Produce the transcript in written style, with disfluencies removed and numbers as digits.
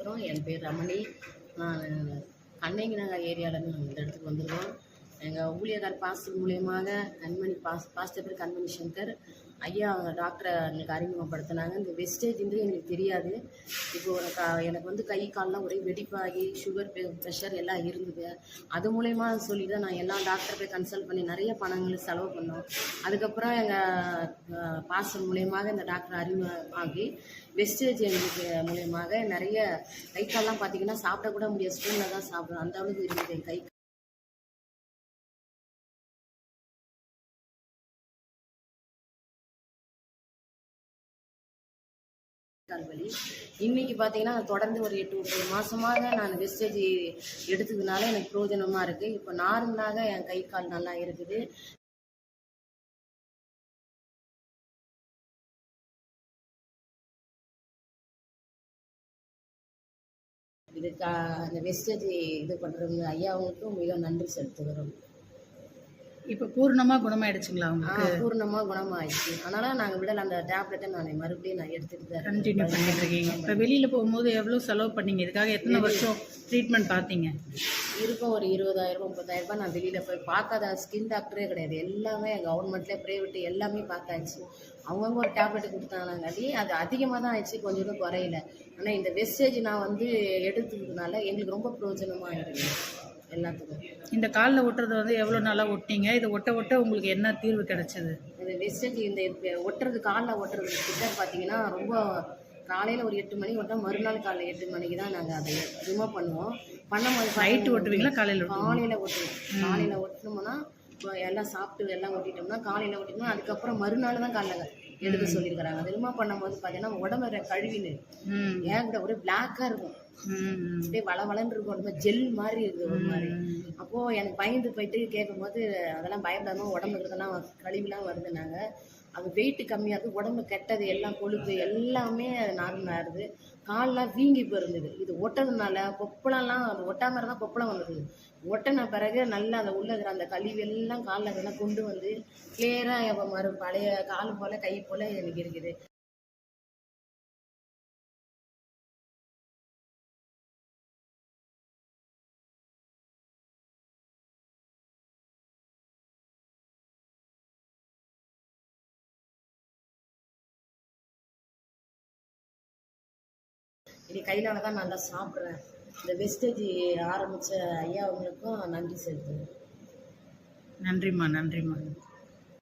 பேசுகிறோம். என் பேர் ரமணி. நான் கண்ணகி நகர் ஏரியாவிலேருந்து இந்த இடத்துக்கு வந்துருக்கோம். எங்கள் ஊழியக்கார் பாஸ்டர் மூலியமாக பாஸ்டர் பேர் கண்மணி சங்கர் ஐயா டாக்டரை எங்களுக்கு அறிமுகப்படுத்தினாங்க. இந்த வெஸ்டேஜ்ன்றது எங்களுக்கு தெரியாது. இப்போது எனக்கு வந்து கை கால்லாம் ஒரே வெடிப்பாகி சுகர் ப்ரெஷர் எல்லாம் இருந்தது. அது மூலயமா சொல்லி தான் நான் எல்லா டாக்டரை போய் கன்சல்ட் பண்ணி நிறைய பணங்களை செலவு பண்ணோம். அதுக்கப்புறம் எங்கள் பாஸ்டர் மூலியமாக இந்த டாக்டர் அறிமுகமாகி வெஸ்டேஜ் எங்களுக்கு மூலியமாக நிறைய கை கால்லாம் பார்த்தீங்கன்னா சாப்பிட கூட முடியாது, ஸ்பூனில் தான் சாப்பிடும், அந்த அளவுக்கு இருக்குது கை கால் வலி. இன்னைக்கு பார்த்தீங்கன்னா தொடர்ந்து ஒரு 8 மாதமாக நான் வெஸ்டேஜ் எடுத்ததுனால எனக்கு பிரயோஜனமாக இருக்குது. இப்போ நார்மலாக என் கை கால் நல்லா இருக்குது. இதுக்கு அந்த வெஸ்டேஜ் இது பண்ணுறவங்க ஐயாவுக்கும் மிக நன்றி செலுத்துகிறோம். இப்போ பூர்ணமாக குணமாயிடுச்சுங்களா உங்களுக்கு? பூர்ணமாக குணமாயிடுச்சு. அதனால் நாங்கள் விடலை, அந்த டேப்லெட்டை மறுபடியும் நான் எடுத்துகிட்டு தான் கண்டினியூ பண்ணிட்டு இருக்கீங்க. இப்போ வெளியில் போகும்போது எவ்வளோ செலவு பண்ணீங்க? இதுக்காக எத்தனை வருஷம் ட்ரீட்மெண்ட் பார்த்தீங்க? இருக்கும் ஒரு 20,000 30,000 நான் வெளியில் போய் பார்க்காத ஸ்கின் டாக்டரே கிடையாது. எல்லாமே கவர்மெண்ட்லேயே ப்ரைவேட்டு எல்லாமே பார்த்தாச்சு. அவங்கவுங்க ஒரு டேப்லெட் கொடுத்தாங்கங்காட்டி அது அதிகமாக தான் ஆயிடுச்சு, கொஞ்சம் கூட குறையில. ஆனால் இந்த வெஸ்டேஜ் நான் வந்து எடுத்ததுனால எங்களுக்கு ரொம்ப பிரயோஜனமாக இருக்குது எல்லாத்துக்கும். இந்த காலில் ஒட்டுறது வந்து எவ்வளோ நாளாக ஒட்டிங்க? இது ஒட்ட ஒட்ட உங்களுக்கு என்ன தீர்வு கிடைச்சது? இந்த வெஸ்டேஜ் இந்த ஒட்டுறது காலில் ஒட்டுறது கிட்ட பார்த்தீங்கன்னா ரொம்ப காலையில் ஒரு 8 மணி ஒட்டா மறுநாள் காலையில் 8 மணிக்கு தான் நாங்கள் அதை ரிமூவ் பண்ணுவோம். பண்ணும்போது நைட்டு ஒட்டுவீங்களா காலையில்? காலையில் ஒட்டுவோம். காலையில் ஒட்டினோம்னா எல்லாம் சாப்பிட்டு எல்லாம் ஒட்டிட்டோம்னா காலையில் ஒட்டினோம்னா அதுக்கப்புறம் மறுநாள் தான் காலைல எடுக்க சொல்லியிருக்கிறாங்க. அது ரிமூவ் பண்ணும்போது பார்த்தீங்கன்னா உடம்புற கழுவின்னு ஏன் கூட ஒரே பிளாக்காக இருக்கும், அப்படியே வளவளன்னு இருக்கும், உடம்பு ஜெல் மாதிரி இருக்குது ஒரு மாதிரி. அப்போது எனக்கு பயந்து போயிட்டு கேட்கும்போது அதெல்லாம் பயப்படாமல் உடம்பு இருக்கிறதெல்லாம் கழிவுலாம் வருதுனாங்க. அது வெயிட்டு கம்மியாக இருக்குது, உடம்பு கெட்டது எல்லாம் கொழுப்பு எல்லாமே நார்மலாக இருக்குது. கால்லாம் வீங்கி போயிருந்தது. இது ஒட்டதுனால கொப்பளம்லாம் அது ஒட்டாமல் இருந்தால் கொப்பளம் வந்துடுது. ஒட்டின பிறகு நல்லா அந்த உள்ள இருக்கிற அந்த கழிவு எல்லாம் காலில் இதெல்லாம் கொண்டு வந்து கிளியராக பழைய கால் போல் கை போல் எனக்கு இருக்குது. இனி கையினால தான் நல்லா சாப்பிட்றேன். இந்த வெஸ்டேஜ் ஆரம்பித்த ஐயா அவங்களுக்கும் நன்றி செலுத்துகிறேன். நன்றிம்மா.